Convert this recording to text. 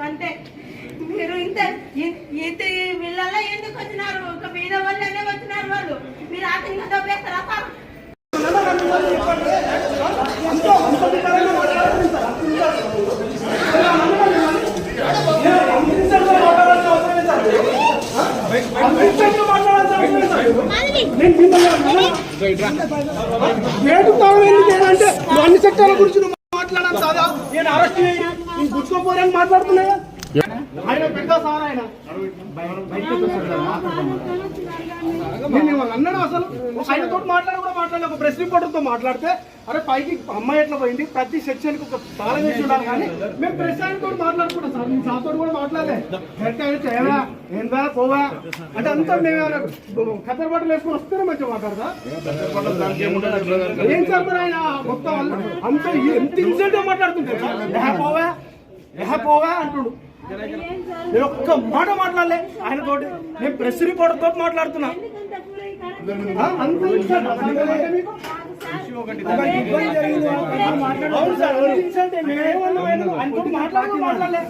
అంటే మీరు ఇంత వీళ్ళ ఎందుకు వచ్చినారు? ఒక మీద వాళ్ళనే వచ్చినారు వాళ్ళు. మీరు ఆటంగా దబ్బేస్తారా సార్? అంటే అన్ని సెక్టార్ల గురించి మాట్లాడాలి సాదా. నేను అరెస్ట్ నేను గుర్తుకోపోరని మాట్లాడుతున్నాయా? ఆయన పెద్ద సార్ ఆయన అన్నాడు. అసలు ఆయనతో మాట్లాడలే. ఒక ప్రెస్ రిపోర్టర్తో మాట్లాడితే అరే పైకి అమ్మాయి ఎట్లా పోయింది, ప్రతి సెక్షన్ కి ఒక తాళం వేసి ఉండాలి. కానీ మేము ప్రెస్ ఆయనతో మాట్లాడుకుంటాం సార్. మేము సార్తో కూడా మాట్లాడలే. ఏవా ఏందా పోవా అంటే అంతా మేము కత్తెర బట్టలు వేసుకొని వస్తేనే మంచిగా మాట్లాడదా? ఏం సార్ మరి ఆయన మొత్తం అంత ఎంత ఇన్సెంట్ మాట్లాడుతుంటారు సార్. పోవా అంటుడు. నేను ఒక్క మాట మాట్లాడలే ఆయనతోటి. నేను ప్రెస్ రిపోర్టర్ తోటి మాట్లాడుతున్నా. మాట్లాడలే.